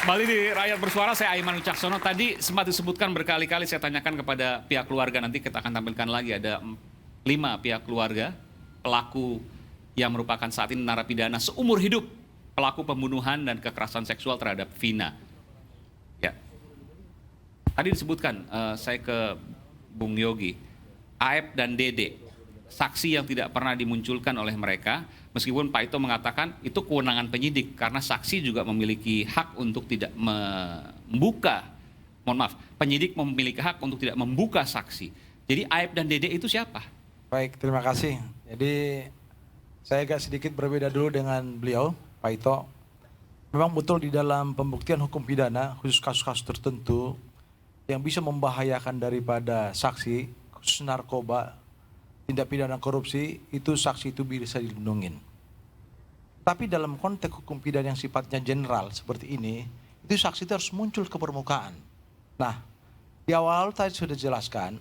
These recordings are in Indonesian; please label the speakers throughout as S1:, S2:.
S1: Kembali di Rakyat Bersuara, saya Aiman Wicaksono. Tadi sempat disebutkan berkali-kali, saya tanyakan kepada pihak keluarga, nanti kita akan tampilkan lagi ada 5 pihak keluarga pelaku yang merupakan saat ini narapidana seumur hidup, pelaku pembunuhan dan kekerasan seksual terhadap Vina. Ya. Tadi disebutkan, saya ke Bung Yogi, Aep dan Dede, saksi yang tidak pernah dimunculkan oleh mereka, meskipun Pak Ito mengatakan itu kewenangan penyidik karena saksi juga memiliki hak untuk tidak membuka, penyidik memiliki hak untuk tidak membuka saksi. Jadi Aep dan Dede itu siapa?
S2: Baik, terima kasih. Jadi saya agak sedikit berbeda dulu dengan beliau, Pak Ito. Memang betul di dalam pembuktian hukum pidana, khusus kasus-kasus tertentu yang bisa membahayakan daripada saksi, khusus narkoba, tindak pidana korupsi, itu saksi itu bisa dilindungi. Tapi dalam konteks hukum pidana yang sifatnya general seperti ini, itu saksi itu harus muncul ke permukaan. Nah, di awal tadi sudah jelaskan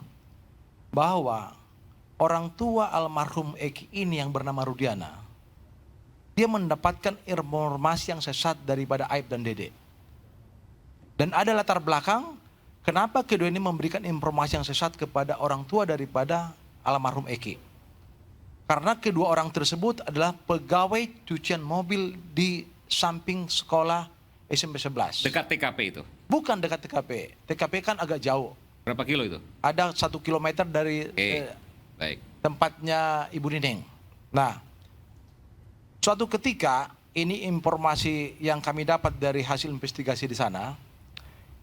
S2: bahwa orang tua almarhum Eki ini yang bernama Rudiana, dia mendapatkan informasi yang sesat daripada Aep dan Dede. Dan ada latar belakang kenapa kedua ini memberikan informasi yang sesat kepada orang tua daripada almarhum Eki. Karena kedua orang tersebut adalah pegawai cucian mobil di samping sekolah SMP 11.
S1: Dekat TKP itu?
S2: Bukan dekat TKP. TKP kan agak jauh.
S1: Berapa kilo itu?
S2: Ada 1 kilometer dari
S1: Baik.
S2: tempatnya Ibu Nining. Nah, suatu ketika ini informasi yang kami dapat dari hasil investigasi di sana.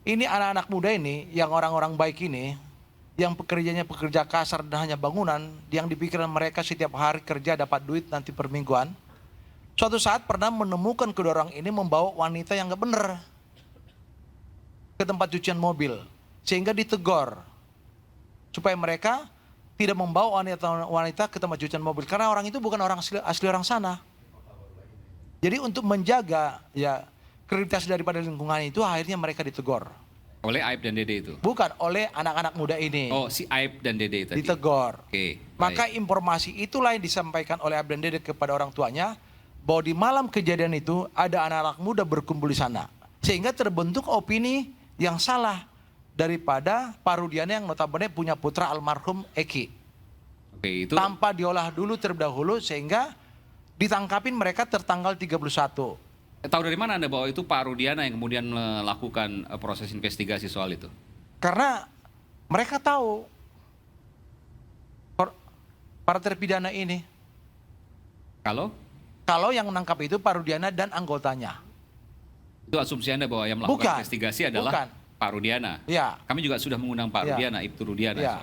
S2: Ini anak-anak muda ini, yang orang-orang baik ini, yang pekerjaannya pekerja kasar dan hanya bangunan, yang dipikiran mereka setiap hari kerja dapat duit nanti per mingguan. Suatu saat pernah menemukan kedua orang ini membawa wanita yang gak bener ke tempat cucian mobil, sehingga ditegur supaya mereka tidak membawa wanita ke tempat cucian mobil, karena orang itu bukan orang asli orang sana. Jadi untuk menjaga ya kredibilitas daripada lingkungan itu, akhirnya mereka ditegur.
S1: Oleh Aep dan Dede itu?
S2: Bukan, oleh anak-anak muda ini.
S1: Oh, si Aep dan Dede tadi?
S2: Ditegur.
S1: Oke,
S2: Maka
S1: baik.
S2: informasi itulah yang disampaikan oleh Aep dan Dede kepada orang tuanya, bahwa di malam kejadian itu ada anak-anak muda berkumpul di sana. Sehingga terbentuk opini yang salah daripada Pak Rudiana yang notabene punya putra almarhum Eki.
S1: Oke, itu
S2: Tanpa diolah dulu terlebih dahulu, sehingga ditangkapin mereka tertanggal 31.
S1: tahu dari mana Anda bahwa itu Pak Rudiana yang kemudian melakukan proses investigasi soal itu?
S2: Karena mereka tahu para terpidana ini, kalau yang menangkap itu Pak Rudiana dan anggotanya.
S1: Itu asumsi Anda bahwa yang melakukan investigasi adalah Pak Rudiana?
S2: Ya.
S1: Kami juga sudah mengundang Pak Rudiana, Ibtu Rudiana.
S2: Ya.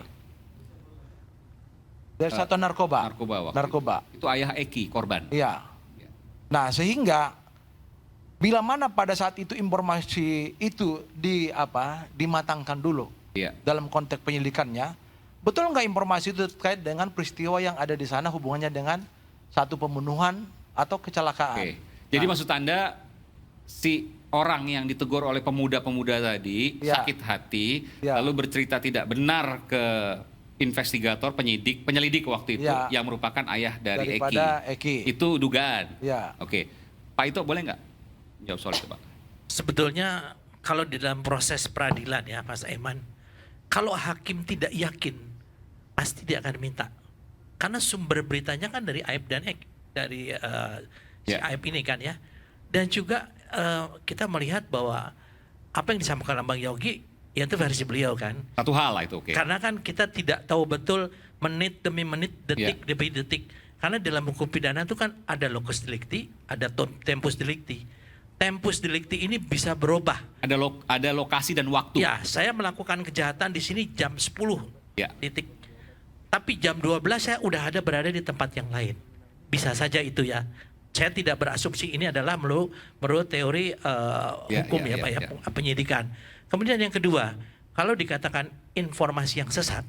S2: Dari Satuan Narkoba.
S1: Narkoba. Itu ayah Eki, korban.
S2: Iya. Nah, sehingga bila mana pada saat itu informasi itu dimatangkan dulu dalam konteks penyelidikannya, betul nggak informasi itu terkait dengan peristiwa yang ada di sana hubungannya dengan satu pembunuhan atau kecelakaan?
S1: Oke. Jadi maksud Anda si orang yang ditegur oleh pemuda-pemuda tadi sakit hati, lalu bercerita tidak benar ke investigator, penyelidik waktu itu yang merupakan ayah dari Eki. Itu dugaan. Oke. Pak Ito boleh nggak jawab soal itu, Pak?
S3: Sebetulnya kalau di dalam proses peradilan ya Mas Aiman, kalau hakim tidak yakin pasti dia akan minta. Karena sumber beritanya kan dari Aep dan Eki, dari si Aep ini kan ya. Dan juga kita melihat bahwa apa yang disampaikan Bang Yogi ya itu versi beliau kan.
S1: Satu hal lah itu, oke.
S3: Karena kan kita tidak tahu betul menit demi menit, detik demi detik. Karena dalam hukum pidana itu kan ada locus delicti, ada tempus delicti. Tempus delicti ini bisa berubah.
S1: Ada lokasi dan waktu.
S3: Ya, saya melakukan kejahatan di sini jam 10 titik. Tapi jam 12 saya udah berada di tempat yang lain. Bisa saja itu ya. Saya tidak berasumsi ini adalah menurut teori hukum Pak penyidikan. Kemudian yang kedua, kalau dikatakan informasi yang sesat,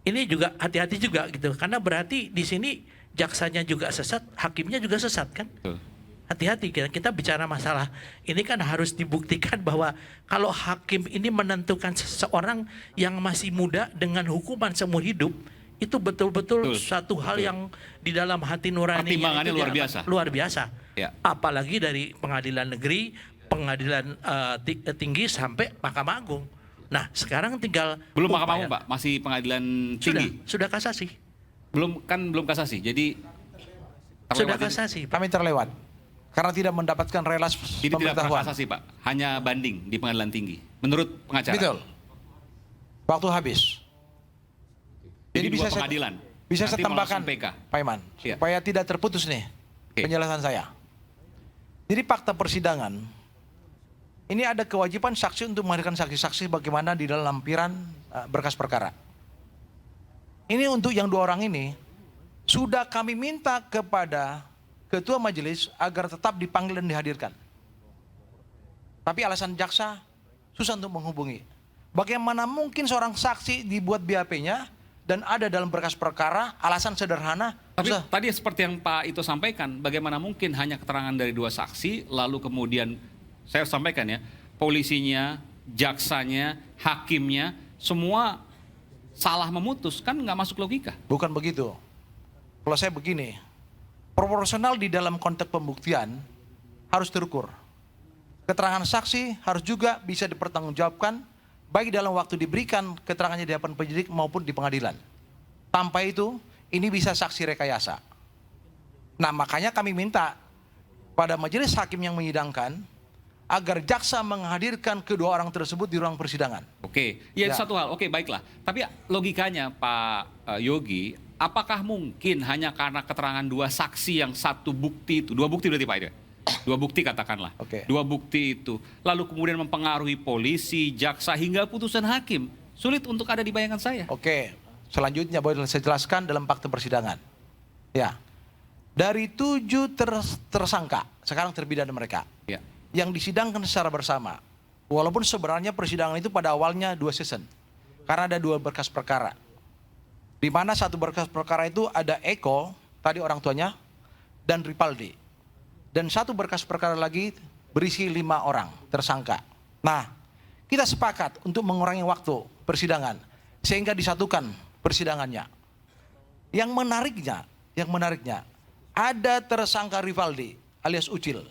S3: ini juga hati-hati juga gitu. Karena berarti di sini jaksanya juga sesat, hakimnya juga sesat kan? Hati-hati, kita bicara masalah ini kan harus dibuktikan bahwa kalau hakim ini menentukan seseorang yang masih muda dengan hukuman seumur hidup, itu betul-betul satu hal yang di dalam hati nurani
S1: pertimbangannya luar biasa.
S3: Luar biasa. Apalagi dari pengadilan negeri pengadilan tinggi sampai Mahkamah Agung. Nah, sekarang tinggal
S1: Belum Mahkamah
S3: upaya.
S1: Agung, Pak, masih pengadilan tinggi.
S3: Sudah kasasi.
S1: Belum kasasi. Jadi
S3: Sudah
S1: terlewat ini.
S3: kasasi, Pak.
S2: Kami terlewat karena tidak mendapatkan relas
S1: Jadi tidak pernah
S2: pemberitahuan.
S1: kasasi, Pak. Hanya banding di pengadilan tinggi. Menurut pengacara.
S2: Betul. Waktu habis.
S1: Jadi
S2: bisa
S1: dua
S2: saya,
S1: pengadilan.
S2: bisa
S1: Nanti
S2: saya
S1: mau
S2: tambahkan,
S1: langsung PK.
S2: Pak Iman,
S1: Iya.
S2: supaya tidak terputus nih
S1: Oke.
S2: penjelasan saya. Jadi fakta persidangan, ini ada kewajiban saksi untuk menghadirkan saksi-saksi bagaimana di dalam lampiran berkas perkara. Ini untuk yang 2 orang ini, sudah kami minta kepada ketua majelis agar tetap dipanggil dan dihadirkan. Tapi alasan jaksa susah untuk menghubungi. Bagaimana mungkin seorang saksi dibuat BAP-nya dan ada dalam berkas perkara, alasan sederhana.
S1: Tapi
S2: susah.
S1: tadi seperti yang Pak Ito sampaikan, bagaimana mungkin hanya keterangan dari 2 saksi, lalu kemudian saya sampaikan ya, polisinya, jaksanya, hakimnya, semua salah memutus, kan nggak masuk logika.
S2: Bukan begitu. Kalau saya begini, proporsional di dalam konteks pembuktian harus terukur. Keterangan saksi harus juga bisa dipertanggungjawabkan baik dalam waktu diberikan keterangannya di hadapan penyidik maupun di pengadilan. Tanpa itu, ini bisa saksi rekayasa. Nah, makanya kami minta pada majelis hakim yang menyidangkan agar jaksa menghadirkan kedua orang tersebut di ruang persidangan.
S1: Oke, ya,
S2: Ya.
S1: satu hal, oke baiklah. Tapi logikanya Pak Yogi, apakah mungkin hanya karena keterangan 2 saksi yang satu bukti itu, 2 bukti berarti Pak Ito? 2 bukti katakanlah.
S2: Oke.
S1: 2 bukti itu, lalu kemudian mempengaruhi polisi, jaksa hingga putusan hakim. Sulit untuk ada di bayangan saya.
S2: Oke, selanjutnya boleh saya jelaskan dalam fakta persidangan. Ya, dari 7 tersangka, sekarang terpidana mereka,
S1: Ya.
S2: yang disidangkan secara bersama. Walaupun sebenarnya persidangan itu pada awalnya 2 session, karena ada 2 berkas perkara. Di mana satu berkas perkara itu ada Eko, tadi orang tuanya, dan Ripaldi. Dan satu berkas perkara lagi berisi 5 orang tersangka. Nah, kita sepakat untuk mengurangi waktu persidangan sehingga disatukan persidangannya. Yang menariknya ada tersangka Rivaldi alias Ucil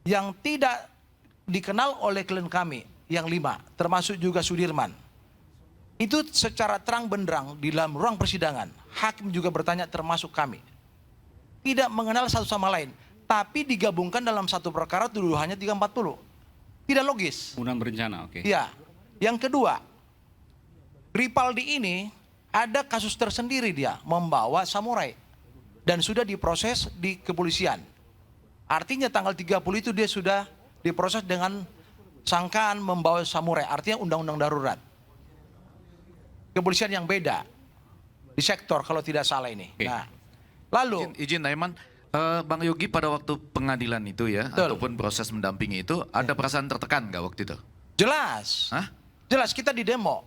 S2: yang tidak dikenal oleh klien kami yang 5, termasuk juga Sudirman. Itu secara terang benderang di dalam ruang persidangan. Hakim juga bertanya termasuk kami. Tidak mengenal satu sama lain. Tapi digabungkan dalam satu perkara tuduhannya 340. Tidak logis.
S1: Pembunuhan berencana, oke.
S2: Ya. Yang kedua, Ripaldi ini ada kasus tersendiri dia membawa samurai. Dan sudah diproses di kepolisian. Artinya tanggal 30 itu dia sudah diproses dengan sangkaan membawa samurai. Artinya undang-undang darurat. Kepolisian yang beda. Di sektor kalau tidak salah ini.
S1: Oke.
S2: Nah, lalu
S4: Izin Aiman, Bang Yogi pada waktu pengadilan itu ya,
S2: Betul.
S4: ataupun proses mendampingi itu, ada perasaan tertekan nggak waktu itu?
S2: jelas.
S4: Hah?
S2: Jelas kita di demo.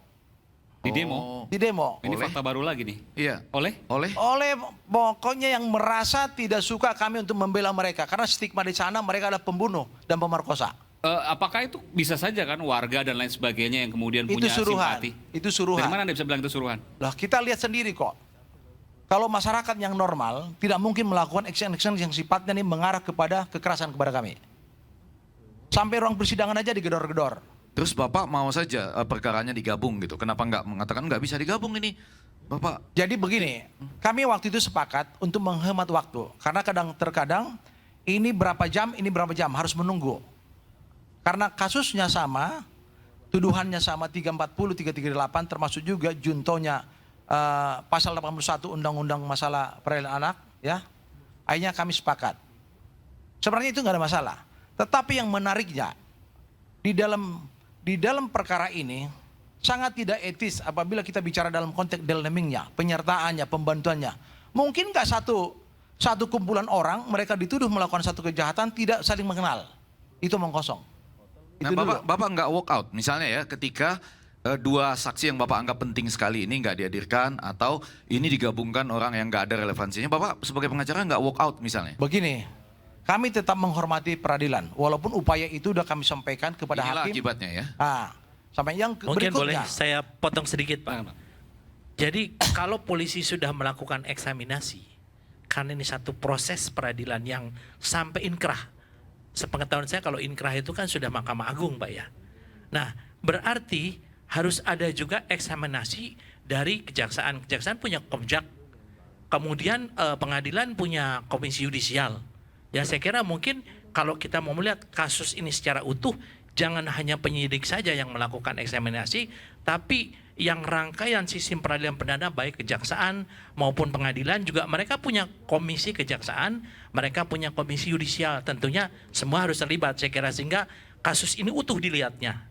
S1: Di demo,
S4: Oh,
S2: Di demo.
S1: ini
S4: Oleh?
S1: fakta baru lagi nih.
S4: iya.
S1: Oleh?
S4: Oleh?
S2: Oleh pokoknya yang merasa tidak suka kami untuk membela mereka. Karena stigma di sana mereka adalah pembunuh dan pemerkosa.
S1: Apakah itu bisa saja kan warga dan lain sebagainya yang kemudian
S2: Itu
S1: punya
S2: suruhan.
S1: simpati?
S2: Itu
S1: Dari
S2: suruhan.
S1: mana Anda bisa bilang itu suruhan?
S2: Lah kita lihat sendiri kok. Kalau masyarakat yang normal tidak mungkin melakukan action-action yang sifatnya ini mengarah kepada kekerasan kepada kami. Sampai ruang persidangan aja digedor-gedor.
S4: Terus Bapak mau saja perkaranya digabung gitu. Kenapa nggak mengatakan nggak bisa digabung ini? Bapak,
S2: Jadi begini, kami waktu itu sepakat untuk menghemat waktu. Karena terkadang ini berapa jam harus menunggu. Karena kasusnya sama, tuduhannya sama 340, 338 termasuk juga juntonya pasal 81 Undang-Undang Masalah Peradilan Anak, ya. Akhirnya kami sepakat. Sebenarnya itu nggak ada masalah. Tetapi yang menariknya di dalam perkara ini sangat tidak etis apabila kita bicara dalam konteks delemingnya, penyertaannya, pembantuannya. Mungkin nggak satu kumpulan orang mereka dituduh melakukan satu kejahatan tidak saling mengenal. Itu omong kosong.
S4: nah,
S2: Itu dulu.
S4: Bapak nggak walk out misalnya ya ketika 2 saksi yang Bapak anggap penting sekali ini nggak dihadirkan atau ini digabungkan orang yang nggak ada relevansinya, Bapak sebagai pengacara nggak walk out misalnya?
S2: Begini, kami tetap menghormati peradilan, walaupun upaya itu sudah kami sampaikan kepada
S4: Inilah
S2: hakim.
S4: akibatnya ya.
S2: Sampai yang
S3: Mungkin boleh
S2: berikutnya.
S3: saya potong sedikit, Pak.
S1: Pak.
S3: Jadi kalau polisi sudah melakukan eksaminasi, karena ini satu proses peradilan yang sampai inkrah, sepengetahuan saya kalau inkrah itu kan sudah Mahkamah Agung, Pak ya. Nah, berarti harus ada juga eksaminasi dari kejaksaan. Kejaksaan punya komjak, kemudian pengadilan punya komisi yudisial. Ya, saya kira mungkin kalau kita mau melihat kasus ini secara utuh, jangan hanya penyidik saja yang melakukan eksaminasi, tapi yang rangkaian sistem peradilan pidana baik kejaksaan maupun pengadilan juga mereka punya komisi kejaksaan, mereka punya komisi yudisial. Tentunya semua harus terlibat, saya kira, sehingga kasus ini utuh dilihatnya.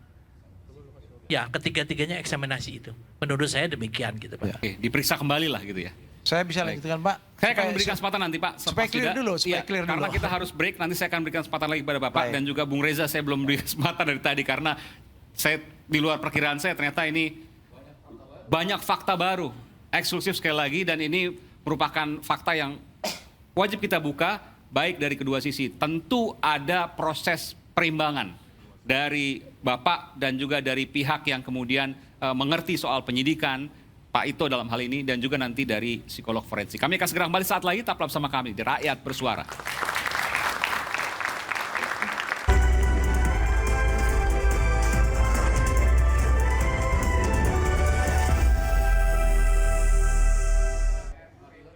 S3: Ya, ketiga-tiganya eksaminasi itu. Menurut saya demikian gitu, Pak.
S1: Oke, diperiksa kembali lah gitu ya.
S2: Saya bisa lanjutkan, Pak.
S1: Saya akan memberikan kesempatan nanti Pak.
S2: supaya clear dulu, supaya clear dulu.
S1: Karena kita harus break, nanti saya akan berikan kesempatan lagi kepada Bapak.
S2: Baik.
S1: Dan juga Bung Reza, saya belum beri kesempatan dari tadi. Karena saya di luar perkiraan saya, ternyata ini banyak fakta baru. Eksklusif sekali lagi, dan ini merupakan fakta yang wajib kita buka, baik dari kedua sisi. Tentu ada proses perimbangan dari Bapak dan juga dari pihak yang kemudian mengerti soal penyidikan, Pak Ito dalam hal ini, dan juga nanti dari psikolog forensik. Kami akan segera kembali saat lagi, tetaplah bersama kami di Rakyat Bersuara.